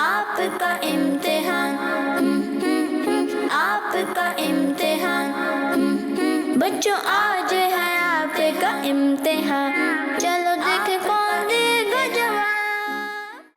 आपका इम्तिहान, आपका इम्तिहान। बच्चों आज है आपका इम्तिहान, चलो देखें कौन देगा जवाब।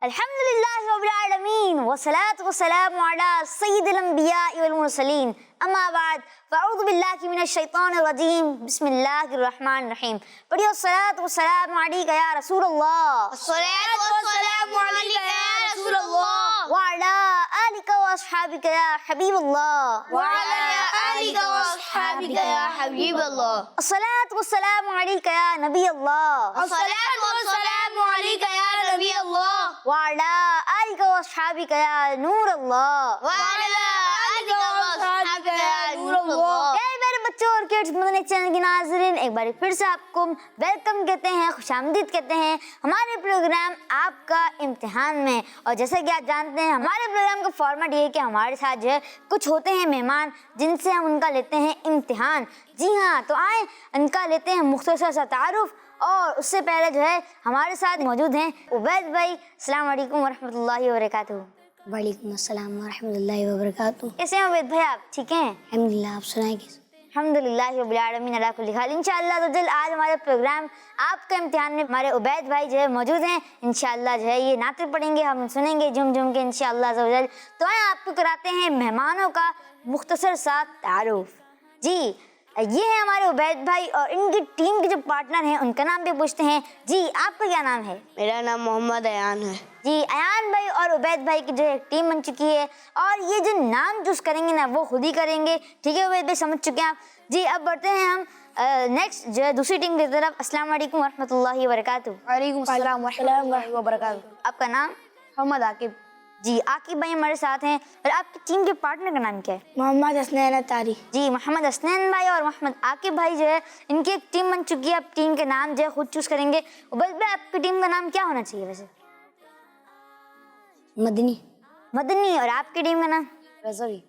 अल्हम्दुलिल्लाह रब्बिल आलमीन वस्सलातु वस्सलामु अला सय्यिदिल अंबिया वल मुरसलीन, अम्मा बाद, फ़अऊज़ु बिल्लाहि मिनश शैतानिर रजीम, बिस्मिल्लाहिर रहमानिर रहीम। पढ़िए अस्सलातु वस्सलामु अलैका या रसूलल्लाह, अस्सलातु वस्सलामु अलैका या रसूलल्लाह, व अला आलिका व अस्हाबिका या हबीबल्लाह, व अला आलिका व अस्हाबिका या हबीबल्लाह। अस्सलातु वस्सलामु अलैका या नबी अल्लाह, अस्सलातु वस्सलामु अलैका या नबी अल्लाह, व अला आलिका व अस्हाबिका या नूर अल्लाह, व अला आलिका व अस्हाबिका या नूर अल्लाह। मेरे बच्चों और किड्स मदनी चैनल की नाज़रीन, एक बार फिर से आपको वेलकम कहते हैं, खुशामदीद कहते हैं हमारे प्रोग्राम आपका इम्तिहान में। और जैसे कि आप जानते हैं हमारे प्रोग्राम का फॉर्मेट ये है कि हमारे साथ जो है कुछ होते हैं मेहमान जिनसे हम उनका लेते हैं इम्तिहान। जी हाँ, तो आए उनका लेते हैं मुख्तसर सा तारुफ। और उससे पहले जो है हमारे साथ मौजूद हैं उबैद भाई। अस्सलाम वालेकुम वरहमतुल्लाहि वबरकातुहू। वालेकुम अस्सलाम वरहमतुल्लाहि वबरकातुहू। कैसे हैं उबैद भाई आप? ठीक हैं अल्हम्दुलिल्लाह, आप सुनाएं कैसे? अल्हम्दुलिल्लाह रब्बिल आलमीन अला कुल्ली हाल। इंशाअल्लाह तो जल्द आज हमारे प्रोग्राम आपका इम्तिहान में हमारे उबैद भाई जो है मौजूद हैं। इंशाअल्लाह जो है ये नाते पढ़ेंगे, हम सुनेंगे झुम झुम के इंशाअल्लाह ज़वजल। तो आए आपको कराते हैं मेहमानों का मुख्तसर सा तारुफ। जी, ये है हमारे उबैद भाई और इनकी टीम के जो पार्टनर हैं उनका नाम भी पूछते हैं। जी, आपका क्या नाम है? मेरा नाम मोहम्मद अयान है। जी, अयान भाई और उबैद भाई की जो एक टीम बन चुकी है और ये जो नाम चूज करेंगे ना वो खुद ही करेंगे। ठीक है उबैद भाई, समझ चुके हैं आप? जी, अब बढ़ते हैं हम नेक्स्ट जो है दूसरी टीम की तरफ। अस्सलाम वालेकुम वरहमतुल्लाहि वबरकातुहू। वालेकुम अस्सलाम वरहमतुल्लाहि वबरकातुहू। आपका नाम? मोहम्मद आकिब। जी, आकिब भाई हमारे साथ हैं। और आपकी टीम के पार्टनर का नाम क्या है? मोहम्मद हसनैन अतारी। जी, मोहम्मद हसनैन भाई और मोहम्मद आकिब भाई जो है इनकी एक टीम बन चुकी है। अब टीम के नाम जो है खुद चूज करेंगे। उबैद भाई, आपकी टीम का नाम क्या होना चाहिए वैसे? मदनी। मदनी। और आपकी टीम का नाम? रज़वी।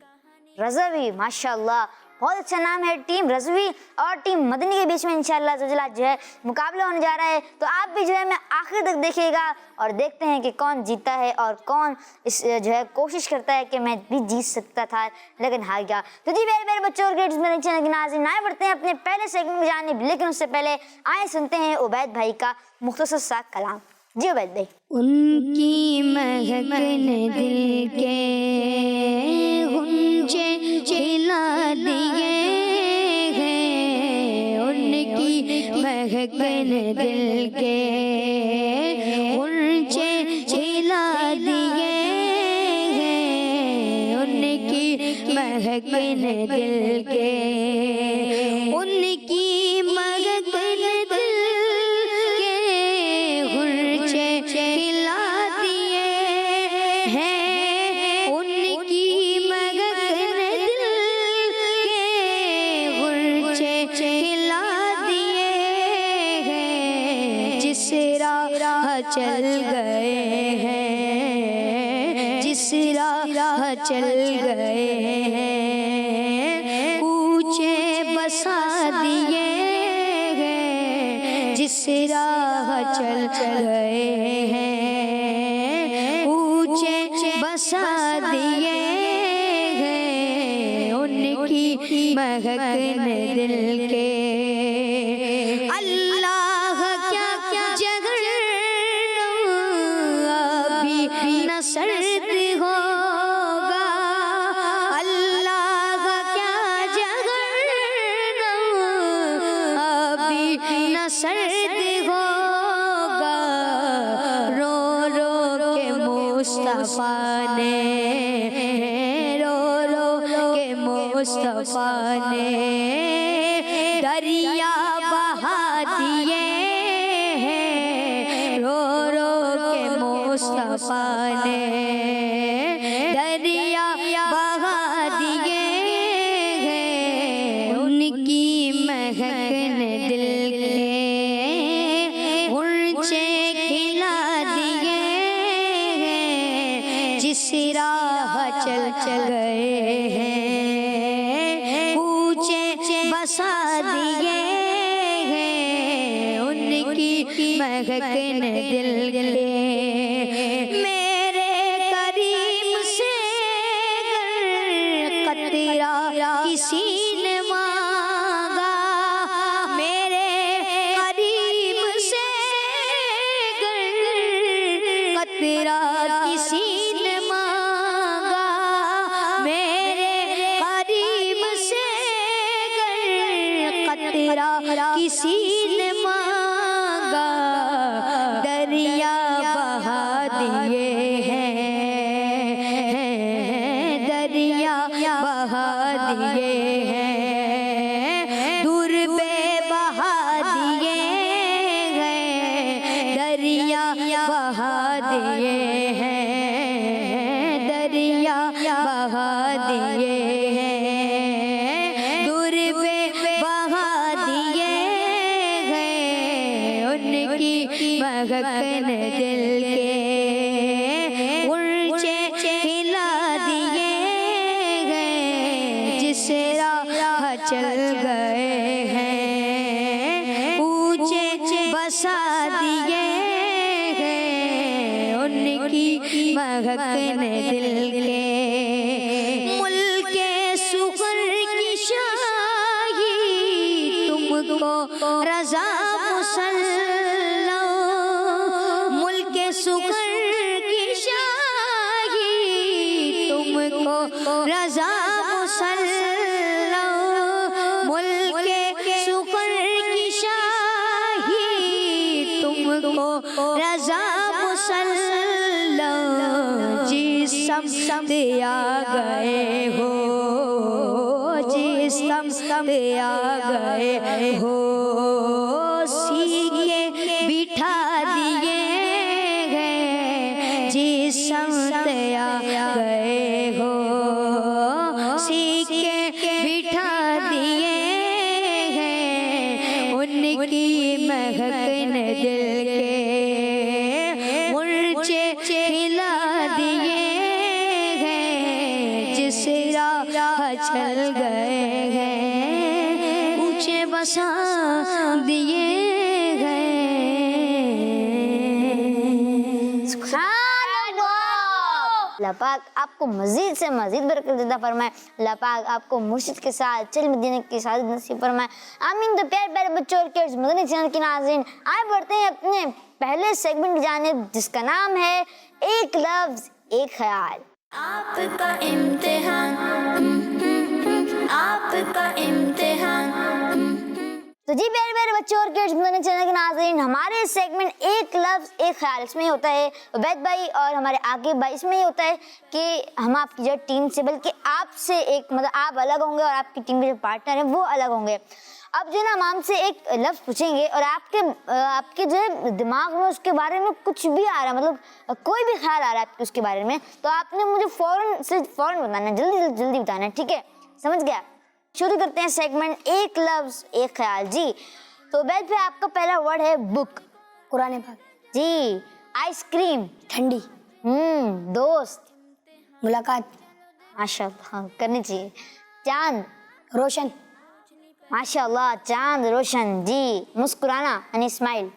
रज़वी। माशाल्लाह, बहुत अच्छा नाम है। टीम रज़वी और टीम मदनी के बीच में इंशाअल्लाह जो है मुकाबला होने जा रहा है। तो आप भी जो है मैं आखिर तक देखिएगा और देखते हैं कि कौन जीता है और कौन इस जो है कोशिश करता है कि मैं भी जीत सकता था लेकिन हार गया। तो जी मेरे बच्चों और किड्स मेरे चैनल के नाज़रीन, आए बढ़ते हैं अपने पहले सेगमेंट में जाने, लेकिन उससे पहले आए सुनते हैं उबैद भाई का मुख्तसर सा कलाम। जी उबैद भाई। उनकी महकने दिल के गुंजे खिला दिए हैं, उनकी महकने दिल के गुंजे खिला दिए हैं, उनकी महकने दिल के, उनकी महकने दिल खिला दिए हैं, उनकी महकने दिल के गुलचे खिला दिए हैं, जिस राह चल गए हैं, जिस राह चल गए हैं, कूचे बसा दिए हैं, जिस राह चल गए हैं, ऊंचे बसा दिए हैं, उनकी महकने दिल के। अल्लाह क्या क्या जगह अभी न सर्द होगा, अल्लाह क्या जगह अभी न सर्द होगा, रो रो के मुस्तफा ने, रो रो के मुस्तफा ने दरिया बहा दिए हैं, रो रो के मुस्तफा ने दरिया बहा दिए हैं, उनकी महकने दिल के गुलचे खिला दिए हैं, जिस राह चल गए हैं, ऊंचे बसा दिए हैं, उनकी महकने दिल के। मेरे करीब किसी ने मांगा मेरे करीब से गर कतरा किसी ने मांगा दरिया बहा दिए हैं, दरिया बहा दिए हैं, दूर पे बहा दिए हैं, दरिया बहा दिए हैं, दरिया बहा दिए हैं, दूर पे बहा दिए हैं, उनकी महकन दिल के ऊंचे हिला दिए गए, जिस राह चल गए हैं ऊंचे बसा दिए गए, उनकी महकन दिल के मुल्के सुगर की शाही तुमको रजा मुसल्ला, मुल्के सुगर की शाही तुमको रजा मुसल्ला, मुल्के सुगर की शाही तुमको रजा मुसल्ला, जिसम आ गए हो, जिसम आ गए हो, सीके बिठा दिए गए, जिसम आ गए हो, सीके बिठा दिए गए, उनकी महकन दिल के मुर्चे हिला दिए गए, जिस राह चल गए हैं ऊंचे बसा दिए गए। अल्लाह पाक आपको मजीद से मजीद बरकत देता फरमाए, अल्लाह पाक आपको मुर्शिद के साथ चल मदीने की साथ नसीब फरमाए, आमीन। तो प्यारे प्यारे बच्चों और किड्स मदनी चैनल के नाज़रीन, आए बढ़ते हैं अपने पहले सेगमेंट की जानिब, जिसका नाम है एक लफ्ज एक ख्याल। आपका इम्तिहान, आपका इम्तिहान। तो जी प्यारे प्यारे बच्चों और किड्स मदनी चैनल के नाज़रीन, हमारे सेगमेंट एक लफ्ज एक ख्याल, इसमें ही होता है उबैद भाई और हमारे आकिब भाई, इसमें ही होता है कि हम आपकी जो टीम से, बल्कि आपसे एक मतलब आप अलग होंगे और आपकी टीम के जो पार्टनर हैं वो अलग होंगे। अब जो है ना हम आपसे एक लफ्ज़ पूछेंगे और आपके जो है दिमाग में उसके बारे में कुछ भी आ रहा है, मतलब कोई भी ख्याल आ रहा है आपके उसके बारे में, तो आपने मुझे फ़ौरन बताना है, जल्दी बताना है, ठीक है? समझ गया? शुरू करते हैं सेगमेंट एक लफ्ज़ एक ख्याल। जी तो उबैद भाई आपका पहला वर्ड है बुक, कुरान पाक। जी आइसक्रीम, ठंडी। दोस्त, मुलाकात। माशाल्लाह करनी चाहिए। चांद, रोशन। माशाल्लाह चांद रोशन। जी मुस्कुराना यानी स्माइल,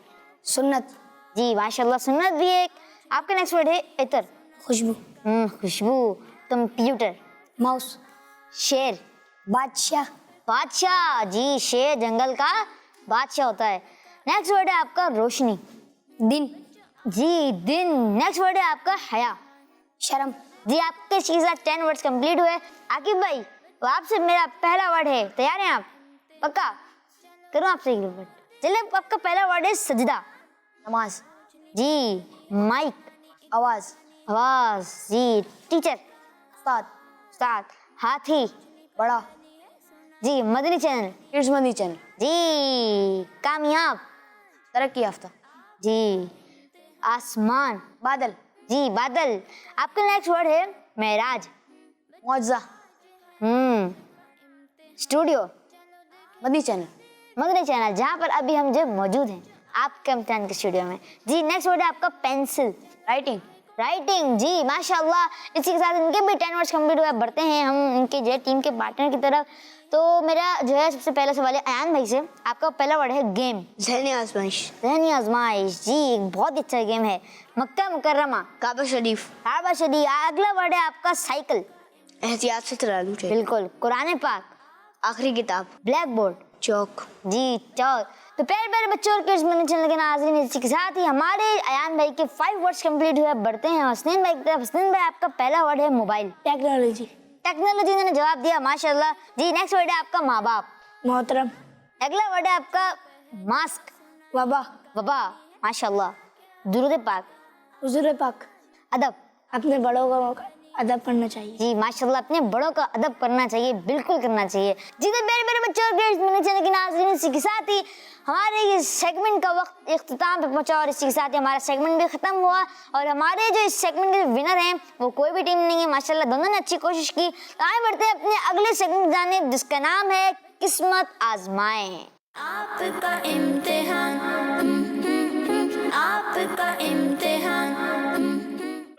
सुन्नत। जी माशाल्लाह सुन्नत भी एक। आपका नेक्स्ट वर्ड है इतर, खुशबू। खुशबू। Computer, mouse. शेर, बादशाह। बादशाह। जी शेर जंगल का बादशाह होता है। नेक्स्ट वर्ड है आपका रोशनी, दिन। जी दिन। नेक्स्ट वर्ड है आपका हया, शर्म। जी आपके चीज़ 10 वर्ड्स कंप्लीट हुए। आकिब भाई तो आपसे मेरा पहला वर्ड है, तैयार हैं आप? पक्का? करूँ आपसे एक वर्ड? चलिए आपका पहला वर्ड है सजदा, नमाज। जी माइक, आवाज। आवाज। जी टीचर, उस्ताद। हाथी, बड़ा। जी Madani channel, kids Madani channel. जी कामयाब, तरक्की याफ्ता। जी आसमान, बादल। जी बादल। आपका नेक्स्ट वर्ड है महराज, मुआवजा। Studio, Madani channel. Madani channel, जहाँ पर अभी हम जो मौजूद हैं आपके इम्तिहान के स्टूडियो में। जी नेक्स्ट वर्ड है आपका पेंसिल, राइटिंग। राइटिंग। जी माशाल्लाह। इसी के साथ इनके भी 10 वर्ड्स कंप्लीट हुए। बढ़ते हैं हम इनके जो है टीम के पार्टनर की तरफ। तो मेरा जो है सबसे पहला सवाल है अयान भाई से। आपका पहला वर्ड है गेम, ज़हनी आजमाइश। ज़हनी आजमाइश। जी एक बहुत अच्छा गेम है। मक्का मुकर्रमा, काबा शरीफ। काबा शरीफ। अगला वर्ड है आपका साइकिल, एहतियात से चलानी चाहिए। बिल्कुल। कुरान पाक, आखिरी किताब। ब्लैक बोर्ड, चौक। जी चौक। तो प्यारे प्यारे बच्चों और किड्स मनी चैनल के नाज़रीन, इसी के साथ ही हमारे अयान भाई के 5 वर्ड्स कंप्लीट हुए। बढ़ते हैं हसनैन भाई की तरफ। हसनैन भाई, आपका पहला वर्ड है मोबाइल। टेक्नोलॉजी। टेक्नोलॉजी ने जवाब दिया, माशाल्लाह जी। नेक्स्ट वर्ड है आपका माँ बाप। मोहतरम। अगला वर्ड है आपका मास्क। वबा। वबा, माशाल्लाह। दुरूद पाक। हुजूर पाक। अदब। अपने बड़ों का अदब करना चाहिए। जी माशाल्लाह, अपने बड़ों का अदब करना चाहिए, बिल्कुल करना चाहिए जी। तो मेरे मेरे बच्चों और किड्स मनी चैनल के नाज़रीन, इसी के साथ ही हमारे ये सेगमेंट का वक्त इख्तिताम पे पहुंचा और इसी के साथ ही हमारा सेगमेंट भी खत्म हुआ। और हमारे जो इस सेगमेंट के विनर हैं वो कोई भी टीम नहीं है, माशाल्लाह दोनों ने अच्छी कोशिश की। तो आगे बढ़ते हैं अपने अगले सेगमेंट जाने, जिसका नाम है किस्मत आजमाएं। आपका इम्तिहान, आपका इम्तिहान।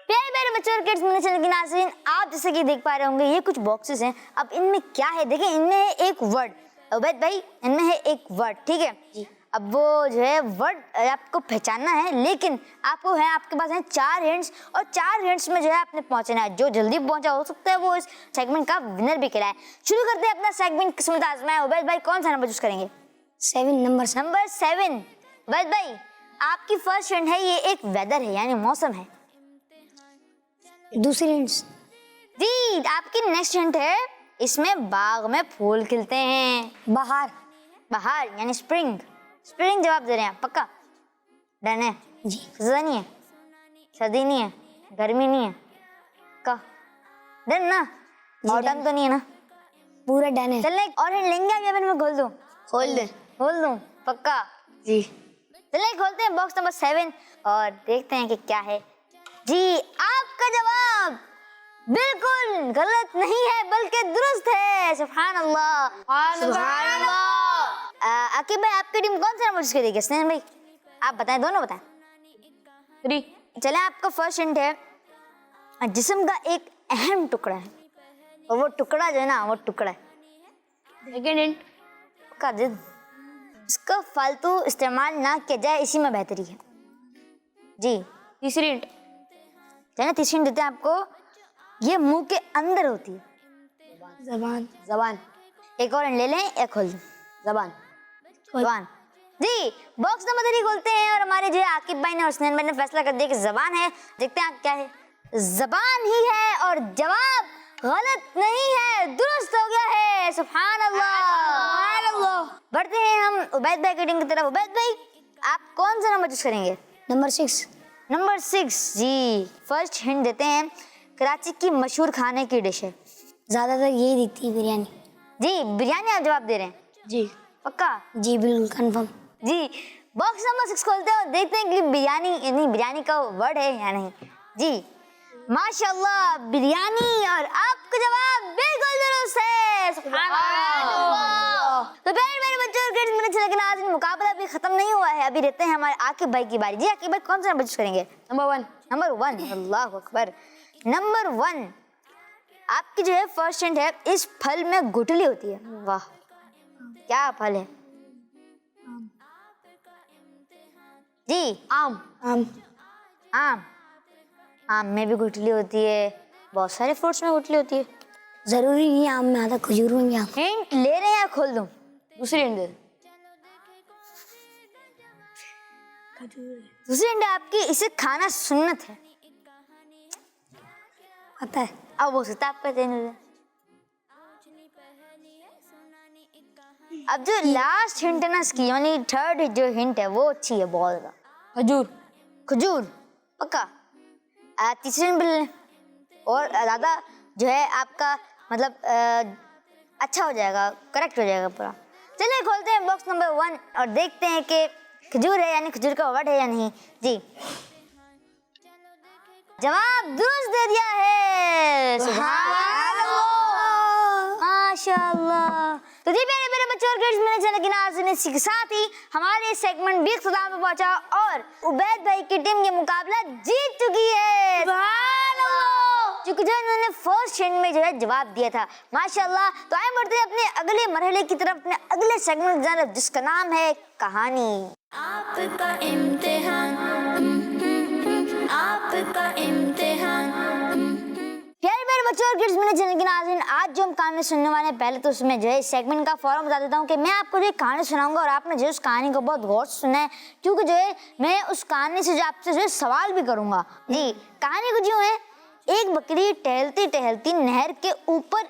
प्यारे प्यारे बच्चों और किड्स मनी चैनल के नाज़रीन, आप जैसे कि देख पा रहे होंगे ये कुछ बॉक्सेस हैं। अब इनमें क्या है देखें, इनमें है एक वर्ड। उबैद भाई, इनमें है एक वर्ड, ठीक है जी। अब वो जो है वर्ड आपको पहचानना है, लेकिन आपको है, आपके पास है 4 हिंट्स और 4 हिंट्स में जो है आपने पहुंचना है। जो जल्दी पहुंचा हो सकता है वो इस सेगमेंट का विनर भी कहलाए। शुरू करते हैं अपना सेगमेंट किस्मत आजमाएं। उबैद भाई, कौन सा नंबर चूज करेंगे? 7 नंबर। नंबर 7। उबैद भाई, आपकी फर्स्ट हिंट है, ये एक वेदर है यानी मौसम है। दूसरी हिंट्स। जी, आपकी नेक्स्ट हिंट है, इसमें बाग में फूल खिलते हैं। बाहर। बाहर यानी स्प्रिंग। स्प्रिंग जवाब दे रहे हैं, पक्का? डन है जी। खज़ां नहीं है, सर्दी नहीं है, गर्मी नहीं है, का डन ना? ऑटम तो नहीं है ना? पूरा डन है। चलने और हिंट लेंगे आप या फिर मैं खोल दूं? खोल दूं, पक्का? जी। चलिए खोलते हैं बॉक्स नंबर 7 और देखते हैं कि क्या है। जी, आपका जवाब बिल्कुल गलत नहीं है बल्कि दुरुस्त है। सुभान अल्लाह, सुभान अल्लाह। आकिब भाई, आपकी टीम कौन सा नंबर चूज करेगी? हसनैन भाई आप बताएं, दोनों बताएं। 3। चले, आपका फर्स्ट हिंट है, जिस्म का एक अहम टुकड़ा है और वो टुकड़ा जो है ना, वो टुकड़ा है। Second hint. का जिद, इसका फालतू इस्तेमाल ना किया जाए, इसी में बेहतरी है। जी। तीसरी हिंट। चलिए तीसरी हिंट देते हैं आपको, ये मुंह के अंदर होती है। जबान। जबान। एक और हिंट ले लें या खोल दें? जबान। जबान। जी, बॉक्स नंबर 3 खोलते हैं और हमारे जो है आकिब भाई ने और हसनैन भाई ने फैसला कर दिया कि जबान है। देखते हैं क्या है। जबान ही है और जवाब गलत नहीं है, दुरुस्त हो गया है। सुभान अल्लाह, सुभान अल्लाह। बढ़ते हैं हम उबैद भाई की टीम की तरफ। उबैद भाई, आप कौन सा नंबर चूज करेंगे? नंबर 6। नंबर 6। जी, फर्स्ट हिंट देते हैं, कराची की मशहूर खाने की डिश है। ज्यादातर यही दिखती है, बिरयानी। जी, बिरयानी आप जवाब दे रहे हैं, जी। पक्का? जी बिल्कुल कंफर्म। जी, बॉक्स नंबर 6 खोलते हैं और देखते हैं कि बिरयानी का वर्ड है या नहीं। जी, माशाल्लाह बिरयानी, और आपका जवाब बिल्कुल दुरुस्त है। सुभान अल्लाह। तो मेरे बच्चों और किड्स, मेरे चैनल के नाज़रीन, मुकाबला अभी खत्म नहीं हुआ है, अभी रहते हैं हमारे आकिब भाई की बारी। जी आकिब भाई, कौन सा नंबर चूज करेंगे? नंबर 1। नंबर 1। अल्लाह अकबर। नंबर 1, आपकी जो है फर्स्ट हिंट है, इस फल में गुठली होती है। वाह, क्या फल है? जी, आम। आम। आम में भी गुठली होती है, बहुत सारे फ्रूट्स में गुठली होती है। जरूरी नहीं है आम में आता, खजूर में भी आम। हिंट ले रहे हैं या खोल दूं? दूसरी हिंट। दूसरी हिंट आपकी, इसे खाना सुन्नत है। आता है। अब हो सकता है आप कहते नहीं। अब जो लास्ट हिंट है ना इसकी, यानी थर्ड जो हिंट है वो अच्छी है बहुत ज्यादा। खजूर। खजूर, पक्का? तीसरी हिंट भी ले लें और ज्यादा जो है आपका मतलब अच्छा हो जाएगा, करेक्ट हो जाएगा पूरा। चलिए खोलते हैं बॉक्स नंबर 1 और देखते हैं कि खजूर है यानी खजूर का वर्ड है या नहीं। जी, जवाब दुरुस्त दे दिया है। सुभान अल्लाह, माशाअल्लाह। तो जी मेरे बच्चों और किड्स, मेरे चैनल के नाज़रीन, इसी के साथ ही हमारे सेगमेंट भी इख्तिताम पे पहुंचा और उबैद भाई की टीम ये मुकाबला जीत चुकी है। सुभान अल्लाह, क्योंकि जो इन्होंने फर्स्ट हिंट में जो है जवाब दिया था, माशाअल्लाह। तो आए बढ़ते हैं अपने अगले मरहले की तरफ, अपने अगले सेगमेंट की तरफ, जिसका नाम है कहानी। आपका इम्तिहान, आपका इम्तिहान। प्यारे बच्चों और किड्स मिनी चैनल के नाज़रीन, आज जो हम कहानी सुनने वाले हैं, पहले तो उसमें जो है सेगमेंट का फॉर्म बता देता हूँ कि मैं आपको जो है कहानी सुनाऊंगा और आपने जो उस कहानी को बहुत गौर से सुनना है, क्योंकि जो है मैं उस कहानी से जो आपसे जो है सवाल भी करूंगा। जी, कहानी कुछ यूं है, एक बकरी टहलती टहलती नहर के ऊपर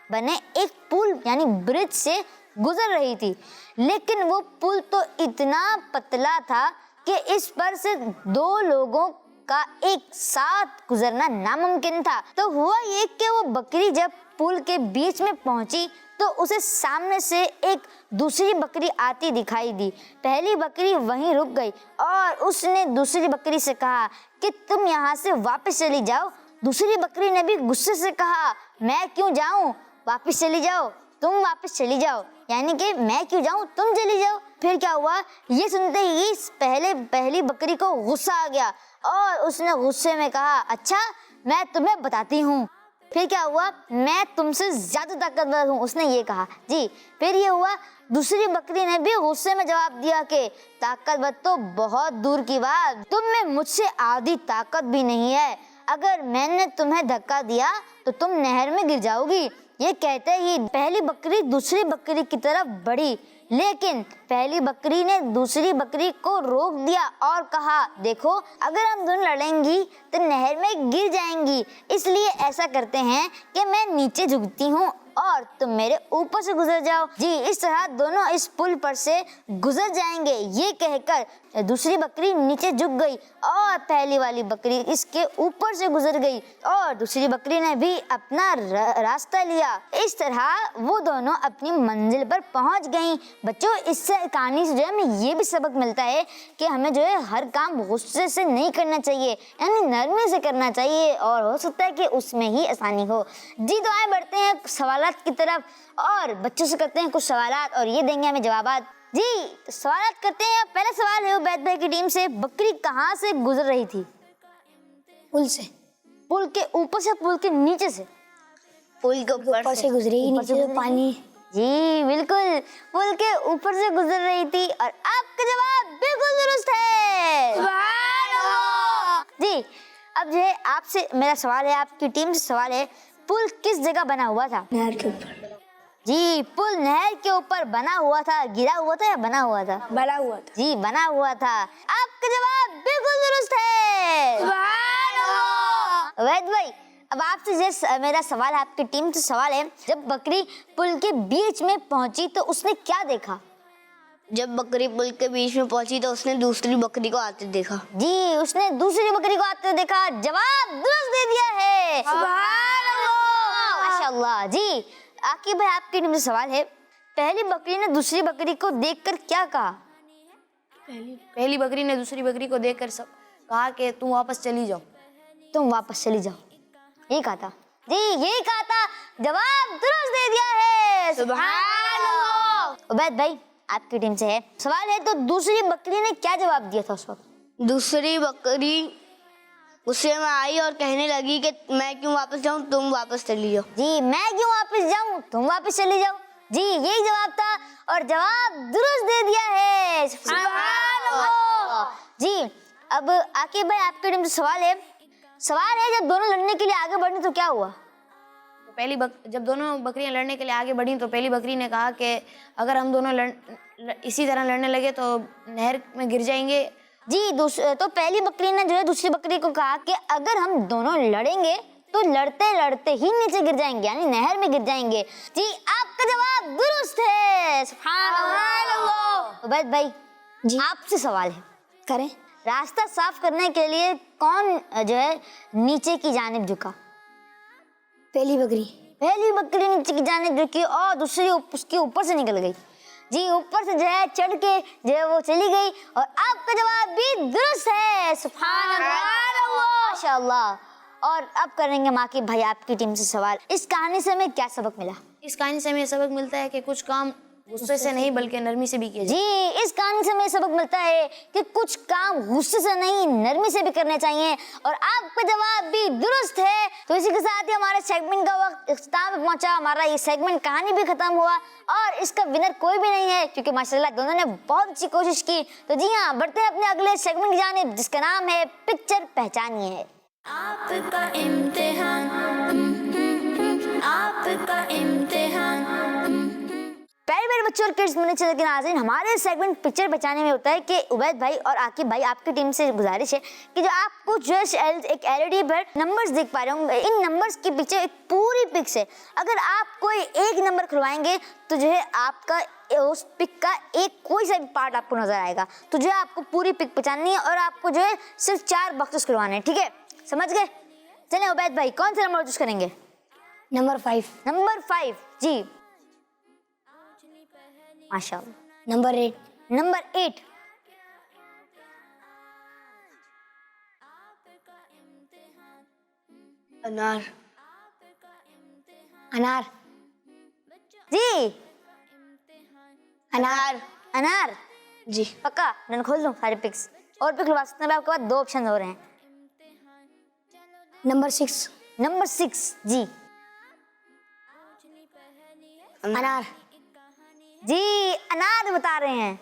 बने एक पुल यानी ब्रिज से गुजर रही थी, लेकिन वो पुल तो इतना पतला था कि इस पर से दो लोगों का एक साथ गुजरना नामुमकिन था। तो हुआ ये कि वो बकरी जब पुल के बीच में पहुंची तो उसे सामने से एक दूसरी बकरी आती दिखाई दी। पहली बकरी वहीं रुक गई और उसने दूसरी बकरी से कहा कि तुम यहाँ से वापस चली जाओ। दूसरी बकरी ने भी गुस्से से कहा, मैं क्यों जाऊं, वापस चली जाओ, तुम वापस चली जाओ, यानी कि मैं क्यों जाऊं, तुम चली जाओ। फिर क्या हुआ, ये सुनते ही पहली बकरी को गुस्सा आ गया और उसने गुस्से में कहा, अच्छा मैं तुम्हें बताती हूँ। फिर क्या हुआ, मैं तुमसे ज्यादा ताकतवर हूँ, उसने ये कहा। जी, फिर ये हुआ, दूसरी बकरी ने भी गुस्से में जवाब दिया कि ताकतवर तो बहुत दूर की बात, तुम में मुझसे आधी ताकत भी नहीं है, अगर मैंने तुम्हें धक्का दिया तो तुम नहर में गिर जाओगी। ये कहते ही पहली बकरी दूसरी बकरी की तरफ बढ़ी, लेकिन पहली बकरी ने दूसरी बकरी को रोक दिया और कहा, देखो अगर हम दोनों लड़ेंगी तो नहर में गिर जाएंगी, इसलिए ऐसा करते हैं कि मैं नीचे झुकती हूँ और तुम मेरे ऊपर से गुजर जाओ। जी, इस तरह दोनों इस पुल पर से गुजर जाएंगे। ये कहकर दूसरी बकरी नीचे झुक गई और पहली वाली बकरी इसके ऊपर से गुजर गई और दूसरी बकरी ने भी अपना रास्ता लिया। इस तरह वो दोनों अपनी मंजिल पर पहुंच गईं। बच्चों, इससे कहानी से जो है हमें ये भी सबक मिलता है कि हमें जो है हर काम गुस्से से नहीं करना चाहिए, यानी नरमी से करना चाहिए और हो सकता है कि उसमें ही आसानी हो। जी, तो आए बढ़ते हैं सवाल की तरफ और बच्चों से करते हैं कुछ सवालात और ये देंगे हमें जवाबात। जी, तो सवालात करते हैं। पहला सवाल है उबैद भाई की टीम से, बकरी कहाँ से गुजर रही थी? पुल से। पुल के ऊपर से, पुल के नीचे से? पुल के ऊपर से गुजरेगी, नीचे से पानी। जी बिल्कुल, पुल के ऊपर से गुजर रही थी और आपका जवाब बिल्कुल दुरुस्त है। जी, अब जो है आपसे मेरा सवाल है, आपकी टीम से सवाल है, पुल किस जगह बना हुआ था? नहर के ऊपर। जी, पुल नहर के ऊपर बना हुआ था, गिरा हुआ था या बना हुआ था? बना हुआ था। जी, बना हुआ था। आपका जवाब बिल्कुल दुरुस्त है। वैद भाई, अब आपसे मेरा सवाल है, आपकी टीम से सवाल है, जब बकरी पुल के बीच में पहुंची तो उसने क्या देखा? जब बकरी पुल के बीच में पहुंची तो उसने दूसरी बकरी को आते देखा। जी, उसने दूसरी बकरी को आते देखा। जवाब दुरुस्त दे दिया है। माशाल्लाह। जी, आकिब भाई आपकी टीम से सवाल है, पहली बकरी ने दूसरी बकरी को देखकर क्या कहा? पहली बकरी ने दूसरी बकरी को देखकर कहा कि तुम वापस चली जाओ। तुम वापस चली जाओ, ये कहा था। जी, यही कहा था। जवाब दुरुस्त दे दिया है। सुभान। उबैद भाई आपकी टीम से है सवाल है, तो दूसरी बकरी ने क्या जवाब दिया था उस वक्त? दूसरी बकरी गुस्से में आई और कहने लगी कि मैं क्यों वापस जाऊं, तुम वापस चली जाओ। जी, मैं क्यों वापस जाऊं, तुम वापस चली जाओ। जी, यही जवाब था और जवाब दुरुस्त दे दिया है। जी, अब आकिब भाई आपकी टीम से सवाल है, जब दोनों लड़ने के लिए आगे बढ़े तो क्या हुआ? जब दोनों बकरियां लड़ने के लिए आगे बढ़ी तो पहली बकरी ने कहा कि अगर हम दोनों इसी तरह लड़ने लगे तो नहर में गिर जाएंगे। जी, तो पहली बकरी ने जो है दूसरी बकरी को कहा कि अगर हम दोनों लड़ेंगे तो लड़ते लड़ते ही नीचे गिर जाएंगे, यानी नहर में गिर जाएंगे। जी, आपका जवाब दुरुस्त है। सुभान अल्लाह। उबैद भाई जी, आपसे सवाल है, करें। रास्ता साफ करने के लिए कौन जो है नीचे की जानिब झुका? पहली बकरी नीचे की जानिब झुकी और दूसरी उसके ऊपर से निकल गई। जी, ऊपर से जो है चढ़ के जो है वो चली गई और आपका जवाब भी दुरुस्त है। सुभान अल्लाह, माशाअल्लाह। और अब करेंगे माकी भाई आपकी टीम से सवाल, इस कहानी से हमें क्या सबक मिला? इस कहानी से हमें सबक मिलता है कि कुछ काम गुस्से से नहीं बल्कि नरमी से भी किया जाए। जी, इस कहानी से हमें सबक मिलता है कि कुछ काम गुस्से से नहीं नरमी से भी करने चाहिए और आपका जवाब भी दुरुस्त है। तो इसी के साथ ही हमारे सेगमेंट का वक्त इख्तिताम पे पहुंचा। हमारा ये सेगमेंट कहानी भी खत्म हुआ और इसका विनर कोई भी नहीं है क्योंकि माशाल्लाह दोनों ने बहुत अच्छी कोशिश की। तो जी हाँ, बढ़ते हैं अपने अगले सेगमेंट की जानिब जिसका नाम है पिक्चर पहचानिए। आपका इम्तिहान और किड्स मनी चैनल के नाज़रीन, हमारे सेगमेंट पिक्चर बचाने में होता है कि उबैद भाई और आकिब भाई, आपकी टीम से गुजारिश है कि जो आपको जो एक एलईडी पर नंबर्स दिख पा रहे होंगे, इन नंबर्स की पिक्चर एक पूरी पिक से अगर आप कोई एक नंबर खुलवाएंगे तो जो है आपका उस पिक का एक कोई सा भी पार्ट आपको नजर आएगा। तो जो है आपको पूरी पिक पहचाननी है और आपको जो है सिर्फ 4 बॉक्सेस खुलवाने हैं, ठीक है? समझ गए? चलिए उबैद भाई, कौन सा नंबर चूज करेंगे? नंबर 5। नंबर 5 जी, माशाल्लाह। नंबर 8। नंबर 8 अनार। अनार जी, अनार अनार जी। पक्का? डन, खोल दूं सारे पिक्स और पिक खुलवा सकते हैं आपके पास 2 ऑप्शन हो रहे हैं। नंबर 6 नंबर 6 जी, अनार जी अनार बता रहे हैं।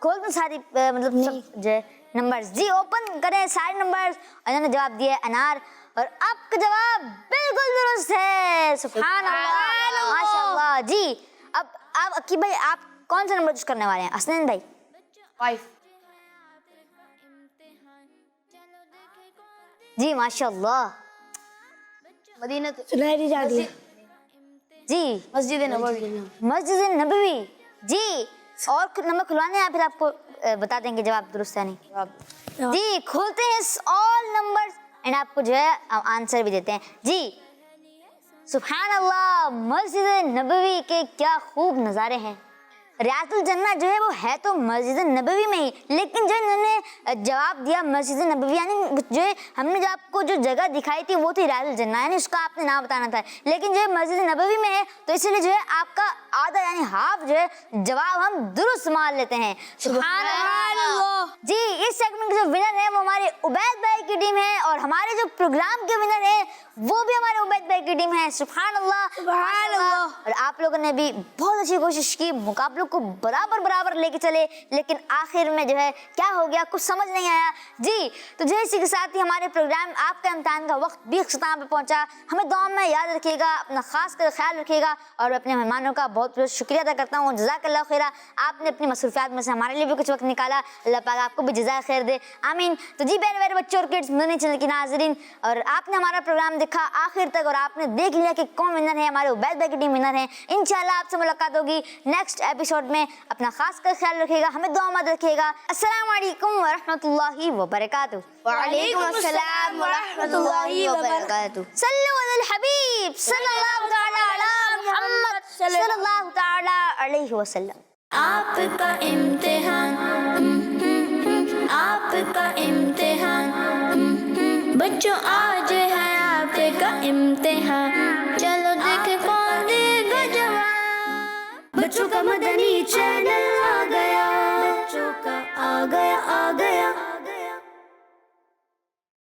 खोल दूं सारी मतलब सब जो नंबर्स जी, ओपन करें सारे नंबर्स। इन्होंने जवाब दिया है अनार और आपका जवाब बिल्कुल दुरुस्त है। सुभान अल्लाह, माशाल्लाह जी। अब आप अकीब भाई, आप कौन सा नंबर चूज करने वाले हैं? हसनैन भाई 5। जी माशाल्लाह। मदीना सुनहरी चांदी जी, मस्जिद नबवी। मस्जिद नबवी जी। और नंबर खुलवाने हैं, फिर आपको बता देंगे जवाब दुरुस्त है नहीं। जी खोलते हैं ऑल नंबर्स एंड आपको जो है आंसर भी देते हैं जी। सुभान अल्लाह, मस्जिद नबवी के क्या खूब नज़ारे हैं। रियाजुल जन्नत जो है वो है तो मस्जिद नबवी में ही, लेकिन जो इन्होंने जवाब दिया मस्जिद नबवी, यानी जो है हमने जो आपको जो जगह दिखाई थी वो थी रियाजुल जन्नत, यानी उसका आपने नाम बताना था, लेकिन जो है मस्जिद नबवी में है तो इसलिए जो है आपका आधा यानी हाफ जो है जवाब हम दुरुस्त मान लेते हैं। सुभान अल्लाह जी। इस सेगमेंट के जो विनर है वो हमारे उबैद भाई की टीम है और हमारे जो प्रोग्राम के विनर है वो भी हमारे उबैद भाई की टीम है। सुभान अल्लाह, सुभान अल्लाह। और आप लोगों ने भी बहुत अच्छी कोशिश की, मुकाबलों को बराबर लेके चले, लेकिन आखिर में जो है क्या हो गया कुछ समझ नहीं आया जी। तो जो इसी के साथ ही हमारे प्रोग्राम आपका इम्तिहान का वक्त भी इख्तिताम पे पहुंचा। हमें दुआ में याद रखिएगा, अपना खास कर ख्याल रखिएगा और अपने मेहमानों का बहुत बहुत शुक्रिया अदा करता हूँ। जज़ाकल्लाह खैरा, आपने अपनी मसरूफियात में से हमारे लिए भी कुछ वक्त निकाला। अल्लाह पाक आपको भी जज़ा खैर दे, आमीन। तो जी प्यारे बच्चों और किड्स मदनी चैनल की नाज़रीन, और आपने हमारा प्रोग्राम देखा आखिर तक और आपने देख लिया कि कौन विनर है, हमारे उबैद भाई की टीम विनर है। इंशाल्लाह आपसे मुलाकात होगी नेक्स्ट एपिसोड में। अपना खास कर ख्याल रखिएगा, हमें दुआ में रखिएगा। अस्सलाम वालेकुम व रहमतुल्लाहि व बरकातुहू। वालेकुम अस्सलाम व रहमतुल्लाहि व बरकातुहू। सल्लु अलल हबीब सल्लल्लाहु तआला अला मुहम्मद सल्लल्लाहु तआला अलैहि वसल्लम। आपका इम्तिहान, आपका इम्तिहान, बच्चों आज है आपका इम्तिहान। चलो देखे कौन देगा जवाब। बच्चों का मदनी चैनल आ गया, बच्चों का आ गया।